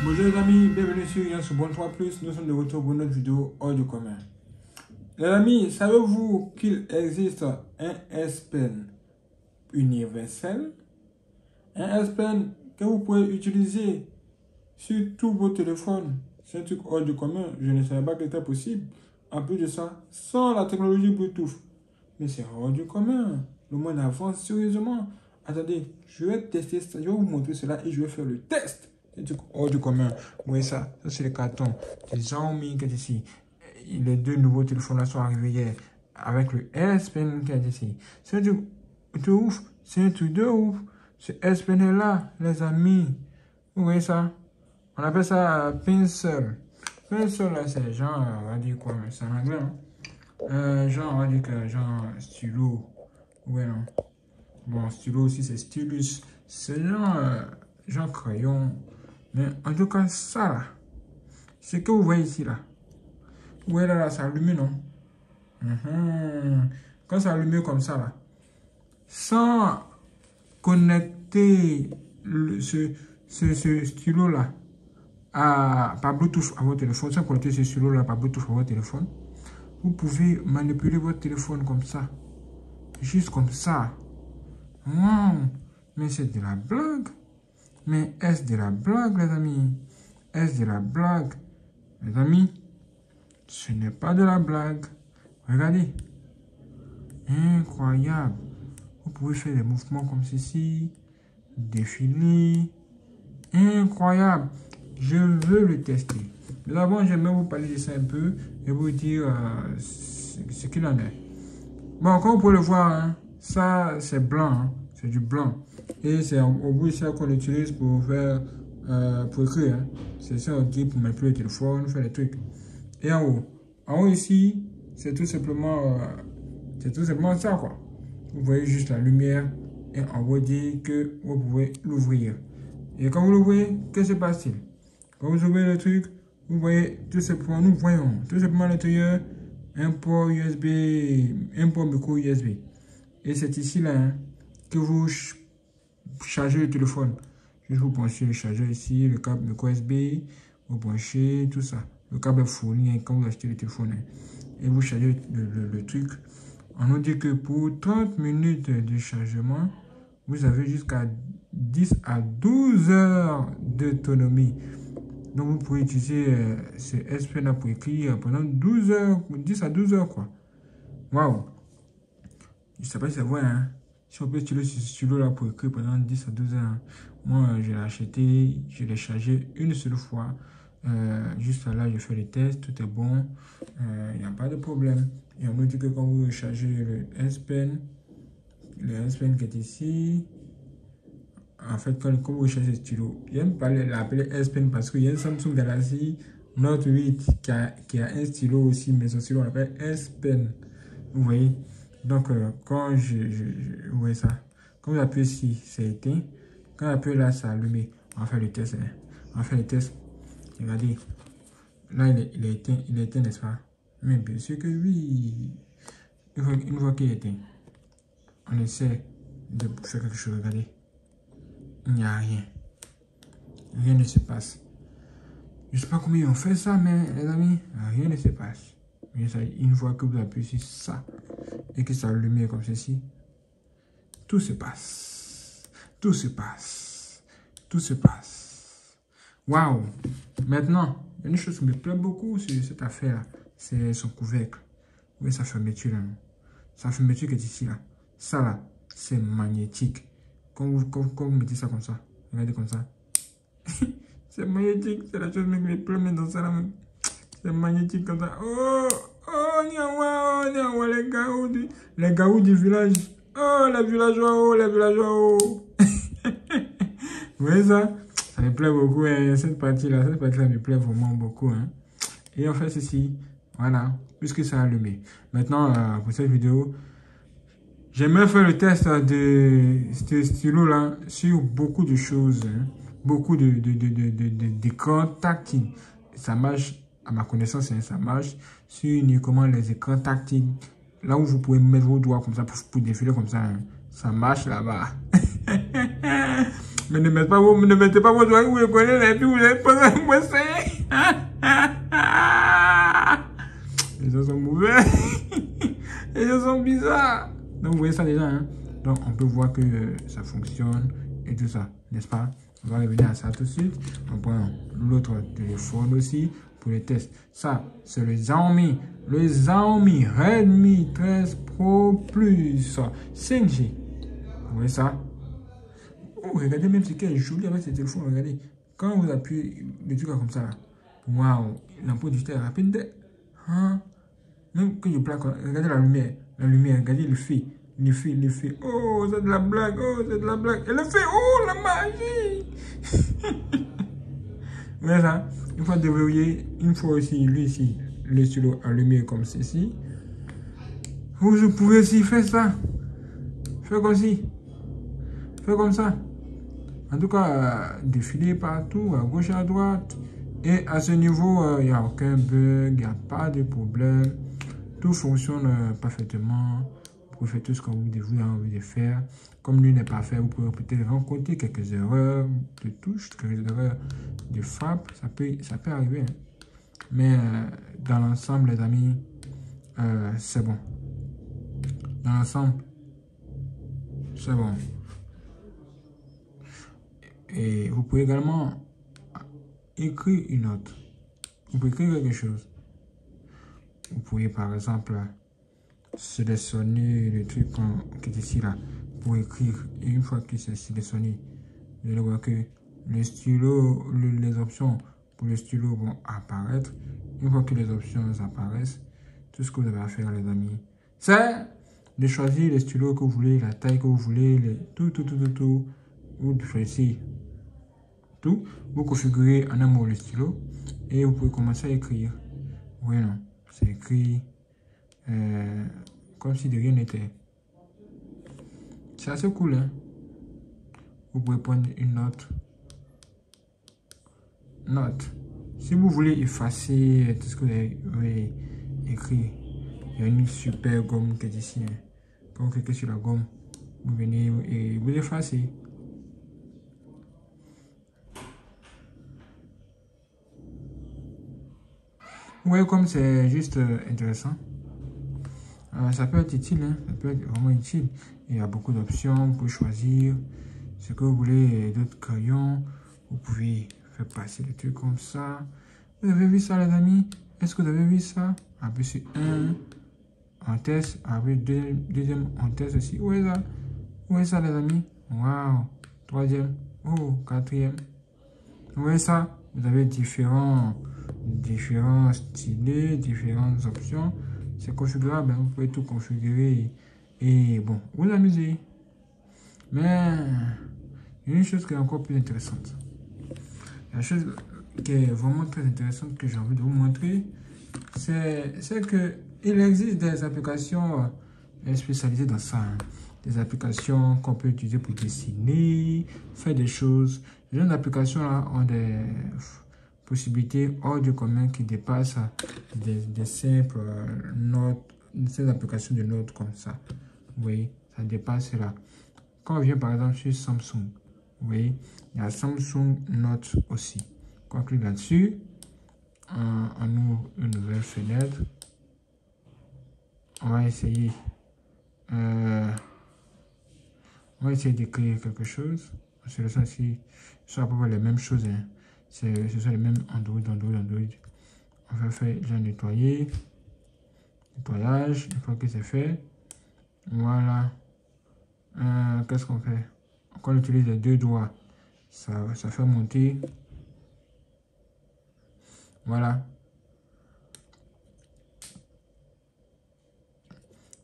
Bonjour les amis, bienvenue sur Yann Bon 3 Plus. Nous sommes de retour pour notre vidéo hors du commun. Les amis, savez-vous qu'il existe un S Pen universel? Un S Pen que vous pouvez utiliser sur tous vos téléphones. C'est un truc hors du commun. Je ne savais pas que c'était possible. En plus de ça, sans la technologie Bluetooth. Mais c'est hors du commun. Le monde avance sérieusement. Attendez, je vais tester ça. Je vais vous montrer cela et je vais faire le test. C'est un truc hors du commun. Vous voyez ça? Ça, c'est le carton. C'est Xiaomi qui est ici. Les deux nouveaux téléphones là sont arrivés hier. Avec le S Pen qui est ici. C'est un truc de ouf. C'est un truc de ouf. Ce S Pen est là, les amis. Vous voyez ça? On appelle ça pencil. Pencil là, c'est genre, on va dire quoi? C'est en anglais, hein? Genre, on va dire que genre stylo. Ouais, non. Bon, stylo aussi, c'est stylus. C'est genre crayon. Mais en tout cas, ça là, ce que vous voyez ici là. Vous voyez là, ça allume, non? Quand ça allume comme ça là, sans connecter ce stylo là par Bluetooth à votre téléphone, sans connecter ce stylo là par Bluetooth à votre téléphone, vous pouvez manipuler votre téléphone comme ça. Juste comme ça. Wow! Mais c'est de la blague. Mais est-ce de la blague, les amis? Est-ce de la blague? Les amis, ce n'est pas de la blague. Regardez. Incroyable. Vous pouvez faire des mouvements comme ceci. Défiler. Incroyable. Je veux le tester. Mais d'abord, j'aimerais vous parler de ça un peu et vous dire ce qu'il en est. Bon, comme vous pouvez le voir, hein, ça c'est blanc. Hein, c'est du blanc. Et c'est au bout de ça qu'on utilise pour faire, pour écrire. Hein. C'est ça on dit pour manipuler le téléphone, faire des trucs. Et en haut ici, c'est tout simplement ça quoi. Vous voyez juste la lumière et on vous dit que vous pouvez l'ouvrir. Et quand vous l'ouvrez, qu'est-ce qui se passe-t-il? Quand vous ouvrez le truc, vous voyez tout simplement, nous voyons tout simplement à l'intérieur un port USB, un port micro USB. Et c'est ici là hein, que vous chargez le téléphone. Juste vous branchez le chargeur ici, le câble micro USB, vous branchez tout ça. Le câble est fourni hein, quand vous achetez le téléphone. Hein, et vous chargez le truc. On nous dit que pour 30 minutes de chargement, vous avez jusqu'à 10 à 12 heures d'autonomie. Donc vous pouvez utiliser ce S Pen pour écrire pendant 12 heures, 10 à 12 heures quoi. Waouh! Je ne sais pas si ça voit, hein. Si on peut utiliser ce stylo là pour écrire pendant 10 à 12 heures. Hein. Moi, je l'ai acheté, je l'ai chargé une seule fois. Juste là, je fais les tests, tout est bon. Il n'y a pas de problème. Et on nous dit que quand vous chargez le S Pen qui est ici, en fait, quand vous chargez le stylo, j'aime pas l'appeler S Pen parce qu'il y a un Samsung Galaxy Note 8 qui a un stylo aussi, mais son stylo on l'appelle S Pen. Vous voyez? Donc, quand vous voyez ça, quand vous appuyez ici, c'est éteint. Quand vous appuyez là, ça allume. On va faire le test. Hein. On va faire le test. Regardez. Là, il est éteint, n'est-ce pas? Mais bien sûr que oui. Une fois qu'il est éteint, on essaie de faire quelque chose. Regardez. Il n'y a rien. Rien ne se passe. Je ne sais pas comment ils ont fait ça, mais les amis, rien ne se passe. Mais ça, une fois que vous appuyez sur ça et que ça allume comme ceci, tout se passe. Tout se passe. Tout se passe. Waouh! Maintenant, une chose qui me plaît beaucoup sur cette affaire, c'est son couvercle. Vous voyez sa fermeture là. Sa fermeture qui est ici là. Ça là, c'est magnétique. Quand vous mettez ça comme ça, regardez comme ça. C'est magnétique, c'est la chose qui me plaît mais dans ça là même. C'est magnétique comme ça. Oh, les gaous du village. Oh, les villageois, les villageois. Vous voyez ça? Ça me plaît beaucoup, hein. Cette partie-là me plaît vraiment beaucoup. Hein. Et on fait ceci. Voilà, puisque ça a allumé. Maintenant, pour cette vidéo, j'aimerais faire le test de ce stylo-là sur beaucoup de choses. Hein. Beaucoup d'écrans tactiles. Ça marche. À ma connaissance, ça marche sur uniquement les écrans tactiles. Là où vous pouvez mettre vos doigts comme ça pour défiler comme ça. Hein. Ça marche là-bas. Mais ne mettez pas vos doigts, vous les connaissez, et puis vous allez pas vous essayer. Les gens sont mauvais. Les gens sont bizarres. Donc, vous voyez ça déjà, hein. Donc, on peut voir que ça fonctionne et tout ça, n'est-ce pas? On va revenir à ça tout de suite. On prend l'autre téléphone aussi pour les tests. Ça, c'est le Xiaomi Redmi 13 Pro Plus 5G. Vous voyez ça? Oh, regardez même ce qui est joli avec ce téléphone. Regardez. Quand vous appuyez le truc comme ça, là. Waouh, l'ampoule digitale est rapide. Hein? Même que je plaque, regardez la lumière. La lumière, regardez le fait. Le fait. Oh, c'est de la blague. Oh, c'est de la blague. Et le fait. Oh, la magie. Vous voyez ça? Une fois déverrouillé, une fois aussi, lui ici, le stylo allumé comme ceci. Vous pouvez aussi faire ça. Faire comme ci. Faire comme ça. En tout cas, défiler partout, à gauche, à droite. Et à ce niveau, il n'y a aucun bug, il n'y a pas de problème. Tout fonctionne parfaitement. Vous pouvez faire tout ce que vous avez envie de faire. Comme lui n'est pas fait, vous pouvez peut-être rencontrer quelques erreurs de touche, quelques erreurs de frappe. Ça peut arriver. Hein. Mais dans l'ensemble, les amis, c'est bon. Dans l'ensemble, c'est bon. Et vous pouvez également écrire une note. Vous pouvez écrire quelque chose. Vous pouvez par exemple sélectionner le truc qui est ici là pour écrire. Et une fois que c'est sélectionné, vous allez voir que le stylo, les options pour le stylo vont apparaître. Une fois que les options apparaissent, tout ce que vous avez à faire, les amis, c'est de choisir le stylo que vous voulez, la taille que vous voulez, tout. Vous choisissez tout. Vous configurez en un mot le stylo et vous pouvez commencer à écrire. Oui, non, c'est écrit comme si de rien n'était. C'est assez cool, hein. Vous pouvez prendre une note. Si vous voulez effacer tout ce que vous avez écrit, il y a une super gomme qui est ici. Hein. Quand vous cliquez sur la gomme, vous venez et vous effacez. Vous voyez comme c'est juste intéressant. Ça peut être utile, hein? Ça peut être vraiment utile. Il y a beaucoup d'options pour choisir ce que vous voulez. D'autres crayons, vous pouvez faire passer des trucs comme ça. Vous avez vu ça, les amis? Est-ce que vous avez vu ça? Après, c'est un en test. Après, deuxième en test aussi. Où est ça? Où est ça, les amis? Waouh! Troisième. Oh, quatrième. Vous voyez ça? Vous avez différents stylés, différentes options. C'est configurable, hein? Vous pouvez tout configurer et bon, vous amuser. Mais il y a une chose qui est encore plus intéressante. La chose qui est vraiment très intéressante que j'ai envie de vous montrer, c'est que il existe des applications spécialisées dans ça. Hein. Des applications qu'on peut utiliser pour dessiner, faire des choses. Les gens d'applications ont des possibilités hors du commun qui dépassent des simples notes, ces applications de notes comme ça. Vous voyez, ça dépasse là. Quand on vient par exemple sur Samsung, vous voyez, il y a Samsung Note aussi. Quand on clique là-dessus, on ouvre une nouvelle fenêtre. On va essayer d'écrire quelque chose. C'est ça ici, ce sont à peu près les mêmes choses. Hein. Ce sont les mêmes Android. On va faire déjà nettoyage. Une fois que c'est fait, voilà. Qu'est-ce qu'on fait? Quand on utilise les deux doigts, ça fait monter. Voilà.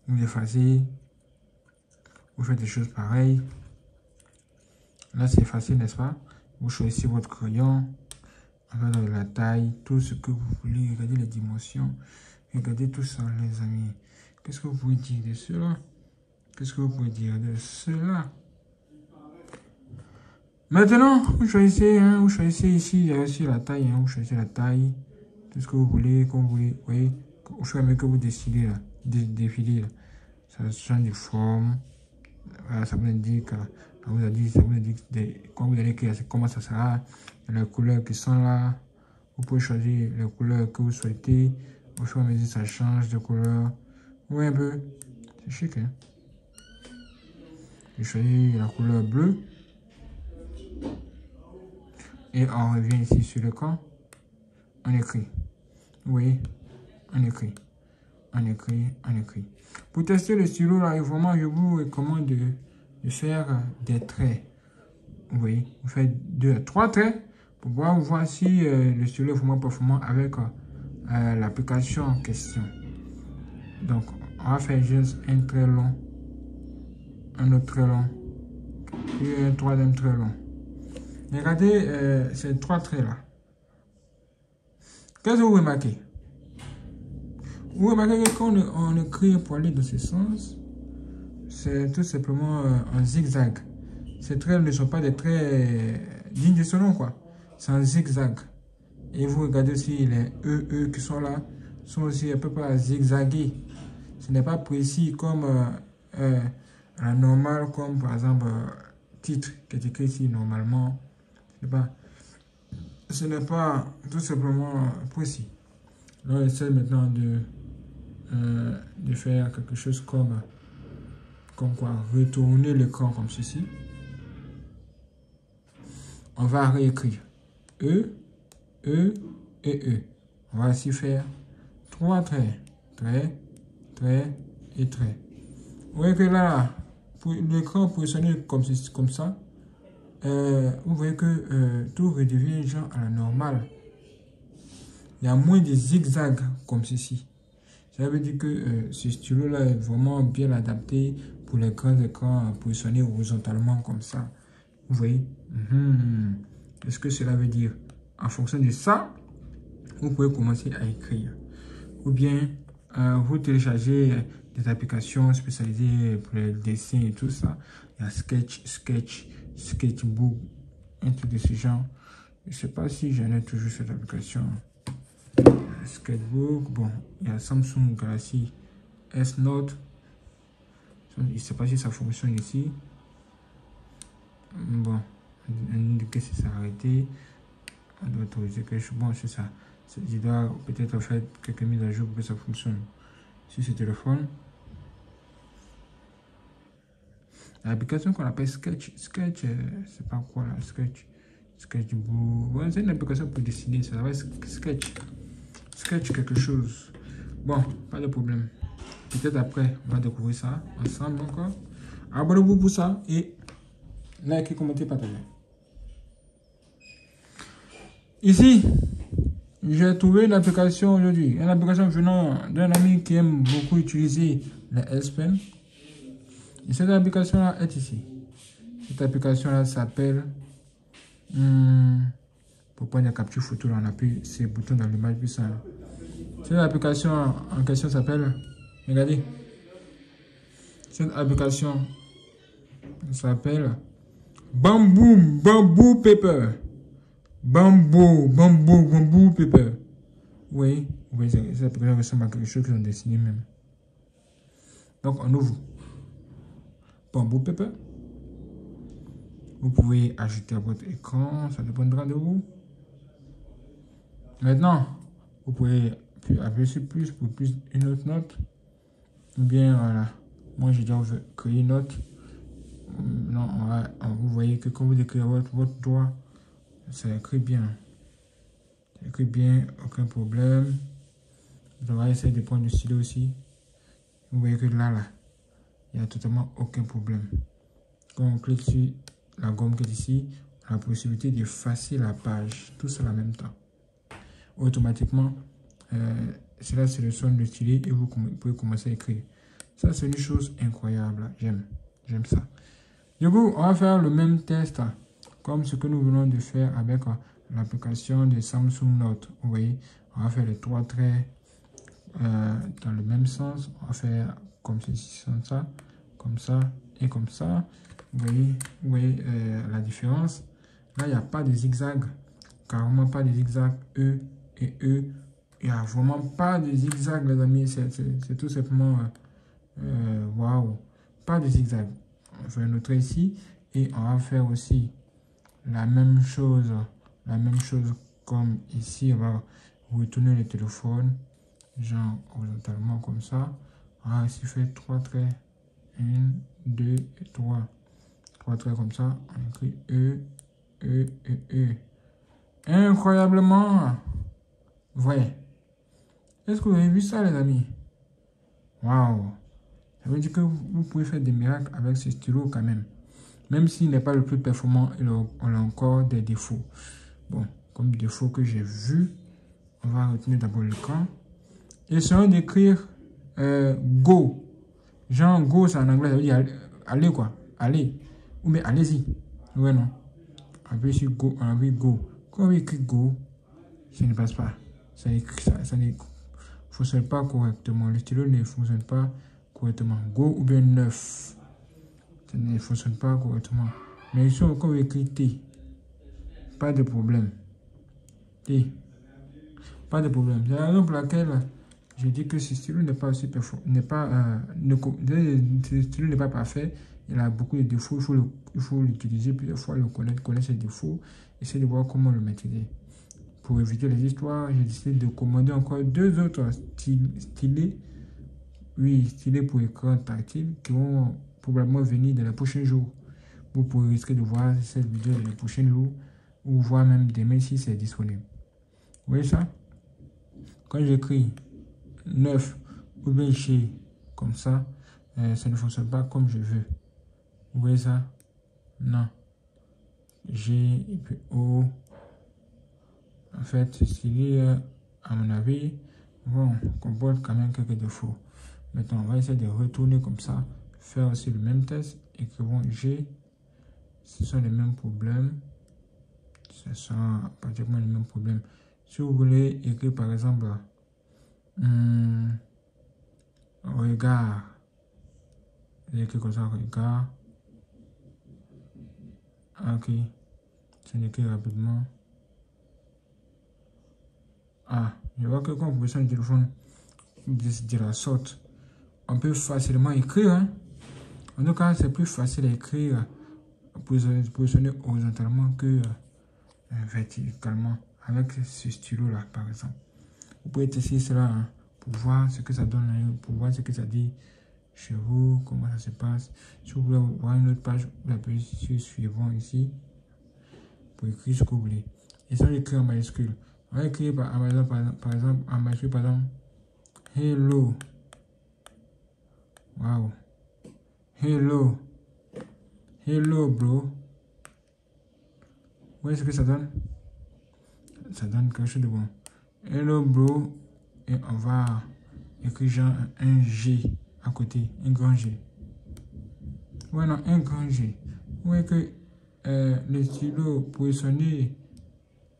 Vous effacez. Vous faites des choses pareilles. Là, c'est facile, n'est-ce pas? Vous choisissez votre crayon. Regardez la taille, tout ce que vous voulez. Regardez les dimensions. Regardez tout ça, les amis. Qu'est-ce que vous pouvez dire de cela? Qu'est-ce que vous pouvez dire de cela? Maintenant, vous choisissez ici, il y a aussi la taille. Hein, vous choisissez la taille. Tout ce que vous voulez, comme vous voulez. Vous voyez, au fur et à mesure que vous décidez, là, défilez, là, ça change de forme. Voilà, ça vous indique Ça vous a dit quand vous allez écrire, comment ça sera, les couleurs qui sont là. Vous pouvez choisir les couleurs que vous souhaitez. Au fur et à mesure, ça change de couleur. Oui, un peu. C'est chic, hein. Je choisis la couleur bleue. Et on revient ici sur l'écran. On écrit. Oui, on écrit. On écrit, on écrit. Pour tester le stylo, là, vraiment, je vous recommande de faire des traits. Oui, vous faites 2 à 3 traits pour voir si le stylo est vraiment performant avec l'application en question. Donc, on va faire juste un trait long, un autre trait long, et un troisième trait long. Regardez ces 3 traits-là. Qu'est-ce que vous remarquez? Vous remarquez que quand on écrit pour aller dans ce sens, c'est tout simplement un zigzag. Ces traits ne sont pas des traits dignes de ce nom, quoi. C'est un zigzag. Et vous regardez aussi les E qui sont là, sont aussi à peu près zigzagués. Ce n'est pas précis comme la normale, comme par exemple titre qui est écrit ici normalement. Ce n'est pas tout simplement précis. Là, on essaie maintenant de faire quelque chose comme quoi, retourner l'écran comme ceci. On va réécrire E, E et E. On va ainsi faire 3 traits, trait, trait et trait. Vous voyez que là, pour l'écran positionné comme ça, vous voyez que tout redevient genre à la normale. Il y a moins de zigzags comme ceci. Ça veut dire que ce stylo-là est vraiment bien adapté pour les grands écrans positionnés horizontalement comme ça. Vous voyez? Qu'est-ce que cela veut dire? En fonction de ça, vous pouvez commencer à écrire. Ou bien, vous téléchargez des applications spécialisées pour les dessins et tout ça. Il y a Sketchbook, un truc de ce genre. Je ne sais pas si j'en ai toujours cette application. Sketchbook, bon, il y a Samsung Galaxy S Note. Je ne sais pas si ça fonctionne ici. Bon, on indique que c'est arrêté. On doit autoriser quelque chose. Bon, c'est ça. Je dois peut-être faire quelques mises à jour pour que ça fonctionne sur ce téléphone. L'application qu'on appelle Sketch, c'est pas quoi là, Sketchbook. Ouais, c'est une application pour dessiner, ça va être Sketch quelque chose. Bon, pas de problème. Peut-être après, on va découvrir ça ensemble encore. Abonnez-vous pour ça et likez, commentez, partagez. Ici, j'ai trouvé une application aujourd'hui. Une application venant d'un ami qui aime beaucoup utiliser les S Pen. Et cette application-là est ici. Cette application-là s'appelle... pour prendre la capture photo, là, on appuie ces boutons dans l'image puissant. Cette application en question s'appelle... Regardez. Cette application s'appelle Bamboo Paper. Bamboo Paper. Oui, cette application ressemble à quelque chose qu'ils ont dessiné même. Donc, on ouvre Bamboo Paper. Vous pouvez ajouter à votre écran, ça dépendra de vous. Maintenant, vous pouvez appuyer sur plus pour une autre note. Ou bien, voilà. Moi, j'ai déjà créé une note. Non, vous voyez que quand vous écrivez votre doigt, ça écrit bien. Ça écrit bien, aucun problème. On va essayer de prendre le stylo aussi. Vous voyez que là, il n'y a totalement aucun problème. Quand on clique sur la gomme qui est ici, on a la possibilité d'effacer la page, tout ça en même temps. Automatiquement, cela sélectionne le stylet et vous pouvez commencer à écrire. Ça, c'est une chose incroyable. J'aime ça. Du coup, on va faire le même test comme ce que nous venons de faire avec l'application de Samsung Note. Vous voyez, on va faire les 3 traits dans le même sens. On va faire comme ceci, comme ça et comme ça. Vous voyez la différence. Là, il n'y a pas de zigzag. Carrément pas de zigzag. E et E. Il n'y a vraiment pas de zigzag, les amis. C'est tout simplement... waouh. Pas de zigzag. On fait un autre ici. Et on va faire aussi la même chose comme ici. On va retourner le téléphone, genre horizontalement comme ça. On va ici faire 3 traits. 1, 2 et 3. 3 traits comme ça. On écrit E, E, E, E. Incroyablement vrai. Est-ce que vous avez vu ça, les amis? Waouh! Ça veut dire que vous pouvez faire des miracles avec ce stylo quand même. Même s'il n'est pas le plus performant, on a encore des défauts. Bon, comme défaut que j'ai vu, on va retenir d'abord l'écran. Essayons d'écrire Go. Genre Go, c'est en anglais, ça veut dire allez quoi. Allez. Ou bien allez-y. Ouais, non. On peut ici Go, on a vu Go. Quand on écrit Go, ça ne passe pas. Ça ne fonctionne pas correctement. Le stylo ne fonctionne pas correctement. Go ou bien 9. Ça ne fonctionne pas correctement. Mais ici, quand on écrit T, pas de problème. T. Pas de problème. C'est la raison pour laquelle je dis que ce stylo n'est pas aussi performant. Ce stylo n'est pas parfait. Il a beaucoup de défauts. Il faut l'utiliser plusieurs fois, connaître ses défauts. Essayer de voir comment le maîtriser. Pour éviter les histoires, j'ai décidé de commander encore 2 autres stylés. Oui, stylés pour écran tactile qui vont probablement venir dans les prochains jours. Vous pourrez risquer de voir cette vidéo dans les prochains jours ou voir même demain si c'est disponible. Vous voyez ça? Quand j'écris 9 ou bien G comme ça ne fonctionne pas comme je veux. Vous voyez ça? Non. G et puis O. En fait, ce style, à mon avis, bon, comporte quand même quelques défauts. Maintenant, on va essayer de retourner comme ça, faire aussi le même test. Écrivons G. Ce sont les mêmes problèmes. Ce sont pratiquement les mêmes problèmes. Si vous voulez écrire par exemple, regard. J'écris comme ça, regard. Ok. Je l'écris rapidement. Ah, je vois que quand vous positionnez le téléphone de la sorte, on peut facilement écrire. Hein? En tout cas, c'est plus facile à écrire positionner horizontalement que verticalement avec ce stylo-là, par exemple. Vous pouvez tester cela hein, pour voir ce que ça donne, pour voir ce que ça dit chez vous, comment ça se passe. Si vous voulez voir une autre page, vous appuyez sur suivant ici pour écrire ce que vous voulez. Et ça, j'écris en majuscule. On va écrire par exemple, en majuscule, par exemple, hello. Wow. Hello. Hello, bro. Vous voyez ce que ça donne? Ça donne quelque chose de bon. Hello, bro. Et on va écrire genre un G à côté, un grand G. Ouais, non, un grand G. Vous voyez que le stylo positionné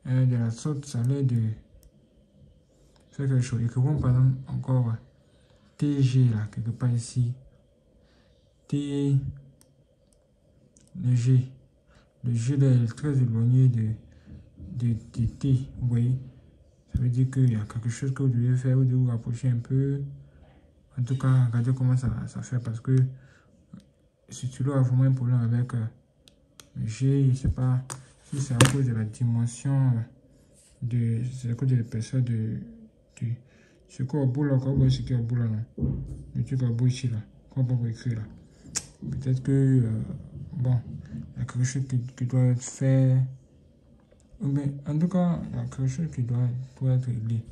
de la sorte, ça a l'air de faire quelque chose. Écrivons par exemple encore TG là, quelque part ici. T, le G. Le G là est très éloigné de T, vous voyez. Ça veut dire qu'il y a quelque chose que vous devez faire, vous devez vous rapprocher un peu. En tout cas, regardez comment ça fait parce que ce stylo a vraiment un problème avec le G. Je ne sais pas si c'est à cause de la dimension c'est à cause de l'épaisseur de ce qu'on a au bout là, quand vous voyez ce qu'il y a au bout là, non. Le truc au bout ici là, qu'on peut pas écrire là. Peut-être que, bon, il y a quelque chose qui doit être fait. Mais en tout cas, il y a quelque chose qui doit être réglé.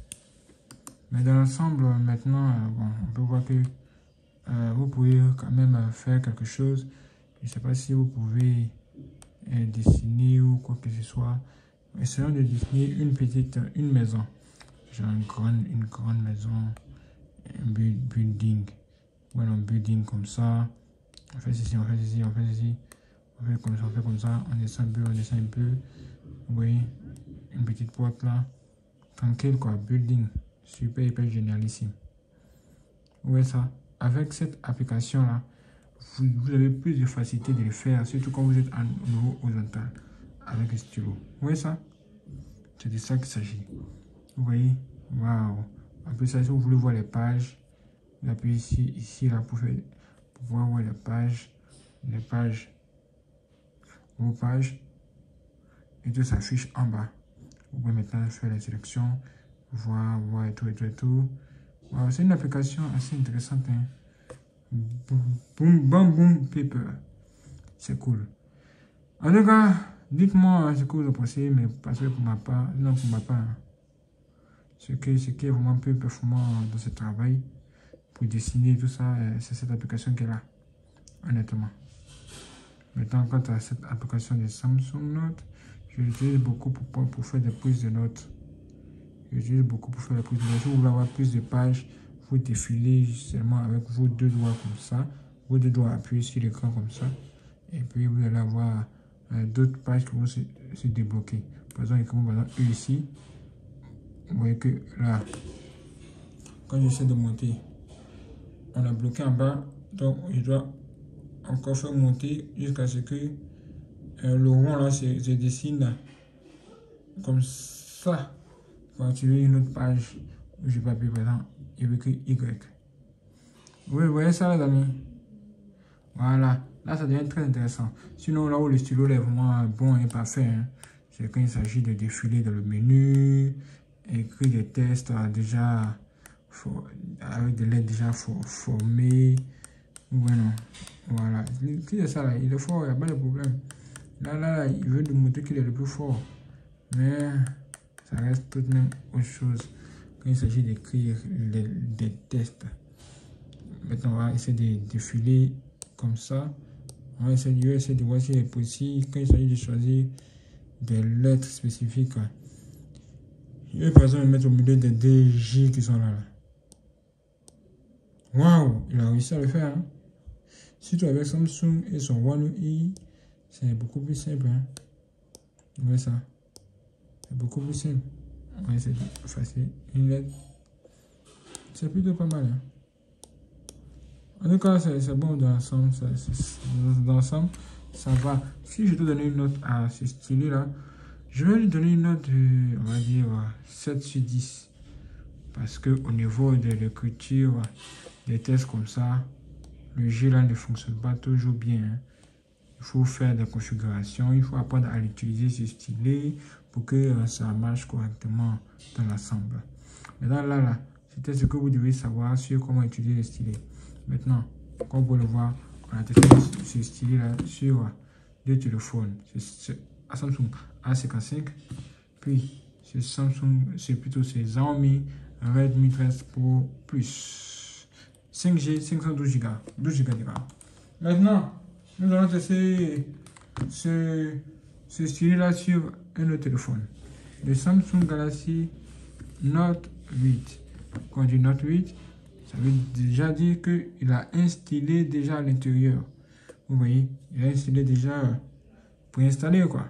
Mais dans l'ensemble, maintenant, bon, on peut voir que vous pouvez quand même faire quelque chose. Je ne sais pas si vous pouvez dessiner ou quoi que ce soit. Essayons de dessiner une maison. Genre une grande maison, un building. Voilà, un building comme ça. On fait ceci, on fait ceci, on fait ceci. On fait comme ça, on fait comme ça. On descend un peu, on descend un peu. Oui, une petite porte là. Tranquille quoi, building. Super, hyper génialissime. Oui, ça. Avec cette application là, vous avez plus de facilité de le faire, surtout quand vous êtes en niveau horizontal avec le stylo. Oui, ça. C'est de ça qu'il s'agit. Vous voyez, waouh. En plus, ça, si vous voulez voir les pages, vous appuyez ici là pour pouvoir voir les pages. vos pages et tout s'affiche en bas. Vous pouvez maintenant faire les sélections, voir et tout. Wow, c'est une application assez intéressante. Hein. Boom Paper. C'est cool. En tout cas, dites-moi ce que vous en pensez, mais parce que pour ma part, ce qui est vraiment un peu performant dans ce travail, pour dessiner tout ça, c'est cette application qui est là, honnêtement. Maintenant, quant à cette application de Samsung Note, je l'utilise beaucoup pour faire des prises de notes. Si vous voulez avoir plus de pages, vous défilez seulement avec vos deux doigts comme ça. Vos deux doigts appuyés sur l'écran comme ça. Et puis vous allez avoir d'autres pages qui vont se débloquer. Par exemple, eux ici. Vous voyez que là, quand j'essaie de monter, on a bloqué en bas. Donc je dois encore faire monter jusqu'à ce que le rond là se dessine là, comme ça. Pour activer une autre page où je vais appuyer par exemple, il veut que Y. Oui, vous voyez ça les amis. Voilà, là ça devient très intéressant. Sinon là où le stylo est vraiment bon et parfait, hein, c'est quand il s'agit de défiler dans le menu, écrire des tests déjà avec des lettres déjà formées. Bueno, voilà, c'est ça là, il est fort, il n'y a pas de problème. Là, il veut nous montrer qu'il est le plus fort. Mais ça reste tout de même autre chose quand il s'agit d'écrire des tests. Maintenant, on va essayer de défiler comme ça. On va essayer de voir s'il est possible quand il s'agit de choisir des lettres spécifiques. Je vais par exemple mettre au milieu des DJ qui sont là. Waouh, il a réussi à le faire. Hein? Surtout avec Samsung et son One UI, c'est beaucoup plus simple. Hein? Vous voyez ça? C'est beaucoup plus simple. On va essayer de faire une lettre. C'est plutôt pas mal. Hein? En tout cas, c'est bon dans l'ensemble. Dans l'ensemble, ça va. Si je dois donner une note à ce stylet-là, je vais lui donner une note de, on va dire, 7 sur 10. Parce qu'au niveau de l'écriture, des tests comme ça, le jeu là ne fonctionne pas toujours bien. Hein. Il faut faire des configurations, il faut apprendre à l'utiliser ce stylet pour que ça marche correctement dans l'ensemble. Maintenant là, c'était ce que vous devez savoir sur comment utiliser le stylet. Maintenant, comme vous pouvez le voir, on a testé ce stylet là sur deux téléphones. C'est Samsung A55, puis c'est plutôt Xiaomi Redmi 13 Pro Plus 5G 512 Go, 12 Go de RAM. Maintenant, nous allons tester ce stylet là sur un autre téléphone, le Samsung Galaxy Note 8. Quand on dit Note 8, ça veut déjà dire qu'il a un stylet déjà à l'intérieur. Vous voyez, il a un stylet déjà préinstallé quoi.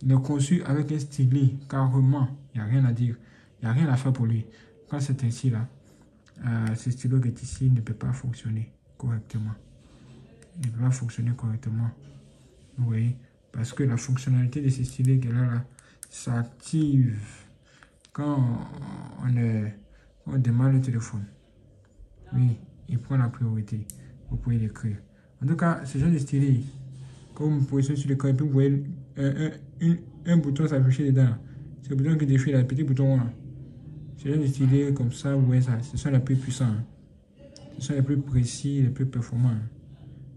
Il est conçu avec un stylet carrément. Il n'y a rien à dire. Il n'y a rien à faire pour lui. Quand c'est ainsi là, ce stylo qui est ici ne peut pas fonctionner correctement. Il ne peut pas fonctionner correctement. Vous voyez, parce que la fonctionnalité de ce stylet qui est là, s'active quand on démarre le téléphone. Oui, il prend la priorité. Vous pouvez l'écrire. En tout cas, ce genre de stylet, quand vous positionnez sur l'écran, et puis vous voyez un bouton s'afficher dedans. C'est le bouton qui défile, le petit bouton là. Ce genre de stylet comme ça, vous voyez ça, ce sont les plus puissants. Hein. Ce sont les plus précis, les plus performants. Hein.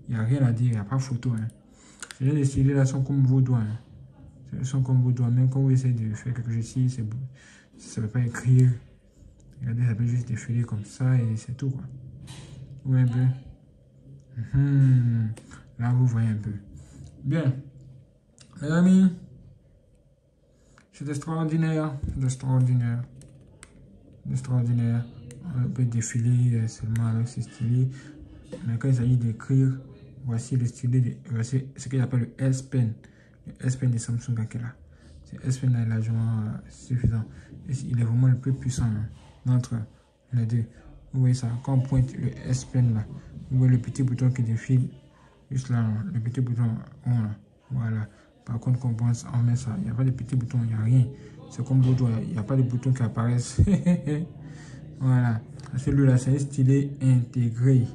Il n'y a rien à dire, il n'y a pas photo. Hein. Ce genre de stylet là sont comme vos doigts. Hein. Ils sont comme vos doigts. Même quand vous essayez de faire quelque chose ici, ça ne veut pas écrire. Regardez, ça peut juste défiler comme ça et c'est tout quoi. Vous voyez un peu. Là, vous voyez un peu. Bien. Mes amis, c'est extraordinaire. Extraordinaire. On peut défiler seulement avec ce stylet. Mais quand il s'agit d'écrire, voici le stylet, voici ce qu'il appelle le S-Pen. Le S-Pen de Samsung qui est là. Ce S-Pen est largement suffisant. Et il est vraiment le plus puissant entre les deux. Vous voyez ça, quand on pointe le S-Pen là, vous voyez le petit bouton qui défile juste là, le petit bouton rond là. Voilà. Par contre, quand on met ça, il n'y a pas de petit bouton, il n'y a rien. C'est comme vos doigts, il n'y a pas de boutons qui apparaissent. Voilà. Celui-là, c'est un stylet intégré.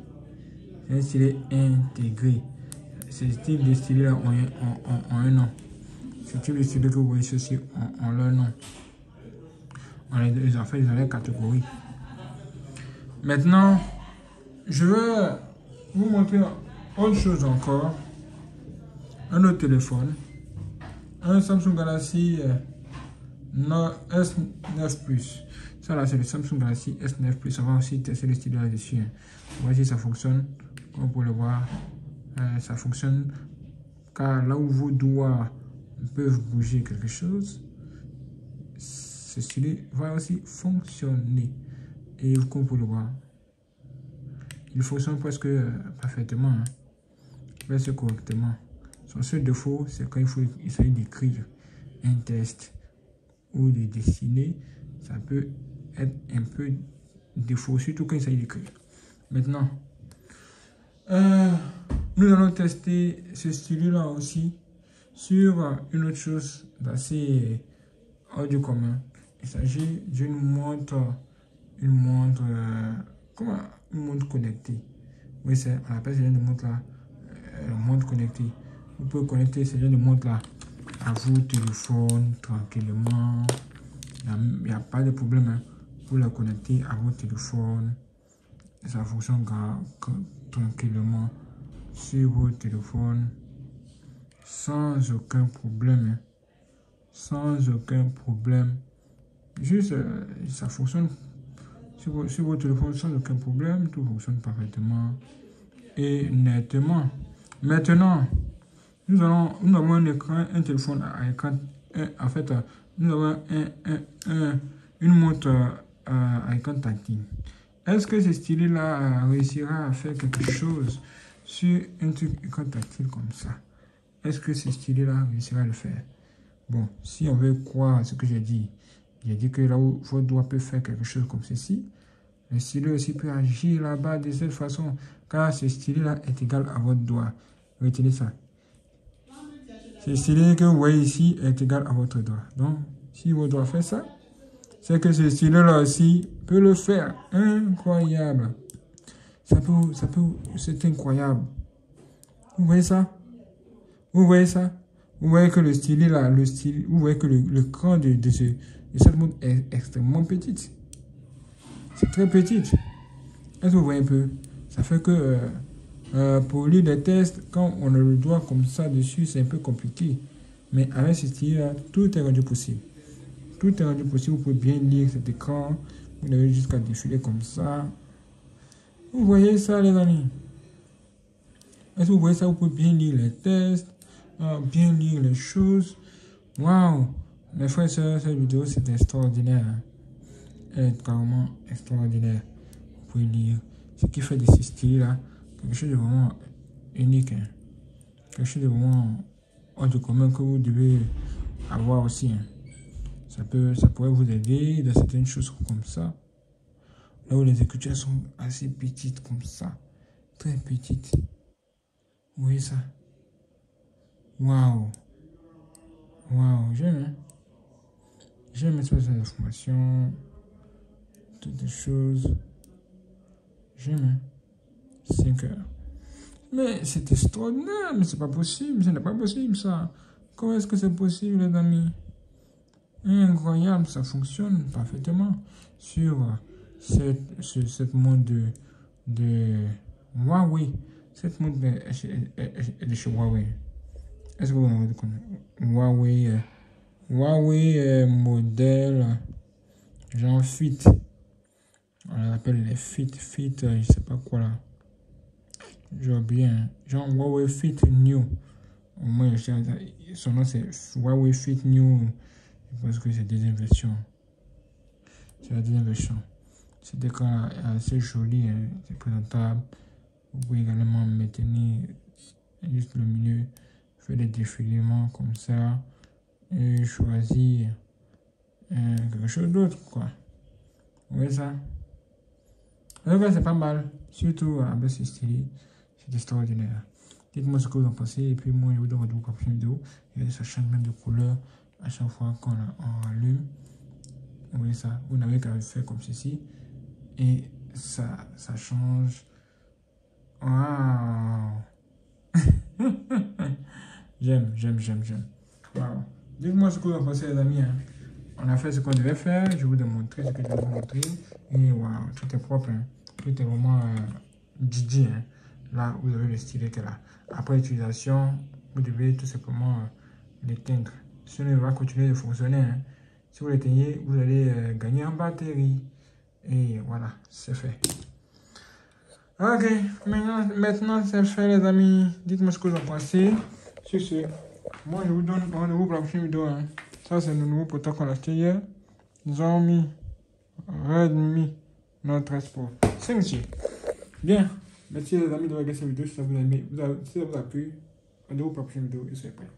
C'est un stylet intégré. ces types de styles là ont un nom. Ce type de styles que vous voyez ceci ont leur nom. En fait, ils ont les catégories. Maintenant, je vais vous montrer autre chose encore. Un autre téléphone. Un Samsung Galaxy S9 Plus. Ça là, c'est le Samsung Galaxy S9 Plus. On va aussi tester le stylet là-dessus. On va voir si ça fonctionne. Comme vous pouvez le voir, ça fonctionne. Car là où vos doigts peuvent bouger quelque chose, ce stylet va aussi fonctionner. Et comme vous pouvez le voir, il fonctionne presque parfaitement. Hein. Presque correctement. Son seul défaut, c'est quand il s'agit d'écrire un test ou de dessiner, ça peut être un peu défaut, surtout quand il s'agit d'écrire. Maintenant, nous allons tester ce stylet-là aussi sur une autre chose d'assez hors du commun. Il s'agit d'une montre, comment une montre connectée. Oui, on appelle ce genre de montre-là montre connectée. Vous pouvez connecter ce genre de montre-là à vos téléphones tranquillement. Il n'y a pas de problème. Hein. Vous la connectez à votre téléphone. Ça fonctionne tranquillement sur votre téléphone sans aucun problème. Hein. Sans aucun problème. Juste, ça fonctionne sur votre téléphone sans aucun problème. Tout fonctionne parfaitement et nettement. Maintenant, nous avons un écran, un téléphone à écran. En fait, nous avons une montre à écran tactile. Est-ce que ce stylet-là réussira à faire quelque chose sur un écran tactile comme ça? Est-ce que ce stylet-là réussira à le faire? Bon, si on veut croire à ce que j'ai dit que là où votre doigt peut faire quelque chose comme ceci, le stylet aussi peut agir là-bas de cette façon, car ce stylet-là est égal à votre doigt. Retenez ça. Ce stylet que vous voyez ici est égal à votre doigt. Donc, si votre doigt fait ça, c'est que ce stylet-là aussi peut le faire. Incroyable. C'est incroyable. Vous voyez ça? Vous voyez ça? Vous voyez que le stylet là, vous voyez que le cran de cette montre est extrêmement petite. C'est très petite. Est-ce que vous voyez un peu? Ça fait que pour lire des tests, quand on a le doigt comme ça dessus, c'est un peu compliqué. Mais avec ce stylet-là, tout est rendu possible. Tout est rendu possible. Vous pouvez bien lire cet écran. Vous n'avez jusqu'à défiler comme ça. Vous voyez ça, les amis? Est-ce que vous voyez ça? Vous pouvez bien lire les tests, bien lire les choses. Waouh! Mes frères et sœurs, cette vidéo, c'est extraordinaire. Hein? Elle est carrément extraordinaire. Vous pouvez lire. Ce qui fait de ce style-là quelque chose de vraiment unique. Hein? Quelque chose de vraiment hors du commun que vous devez avoir aussi. Hein? Ça pourrait vous aider dans certaines choses comme ça. Là où les écritures sont assez petites comme ça. Très petites. Vous voyez ça? Waouh! Waouh! J'aime. Hein? J'aime toutes ces informations. Toutes les choses. J'aime. Hein? 5 heures. Mais c'est extraordinaire. Mais c'est pas possible. Ce n'est pas possible ça. Comment est-ce que c'est possible, les amis? Incroyable. Ça fonctionne parfaitement sur cette montre de Huawei. Cette montre est de chez Huawei. Est-ce que vous vous rendez compte? Huawei modèle genre Fit. On appelle les Fit, je sais pas quoi là. Genre bien. Genre Huawei Fit New. Au moins, son nom c'est Huawei Fit New. Je pense que c'est la deuxième version. C'est la deuxième version. Cet écran est assez joli, hein, c'est présentable. Vous pouvez également maintenir juste le milieu, faire des défilements comme ça et choisir quelque chose d'autre, quoi. Vous voyez ça? En tout cas, c'est pas mal, surtout avec ce style, c'est extraordinaire. Dites-moi ce que vous en pensez et puis moi je vous donne rendez-vous pour la prochaine vidéo. Il y a ça change même de couleur à chaque fois qu'on allume. Vous voyez ça? Vous n'avez qu'à faire comme ceci. Et ça change. Waouh! J'aime. Wow. Dites-moi ce que vous en pensez, les amis. Hein. On a fait ce qu'on devait faire. Je vous ai montré ce que je vais vous montrer. Et wow, tout est propre. Hein. Tout est vraiment Didi. Hein. Là, vous avez le stylet qui est là. Après utilisation, vous devez tout simplement l'éteindre. Sinon, il va continuer de fonctionner. Hein. Si vous l'éteignez, vous allez gagner en batterie. Et voilà, c'est fait. Ok, maintenant c'est fait, les amis. Dites-moi ce que vous en pensez. Sur ce, moi je vous donne rendez-vous pour la prochaine vidéo. Hein. Ça, c'est le nouveau poteau qu'on a acheté hier. Xiaomi Redmi Note 13 Pro 5G. Bien. Merci les amis de regarder cette vidéo si ça vous a plu. Rendez-vous pour la prochaine vidéo et soyez prêts.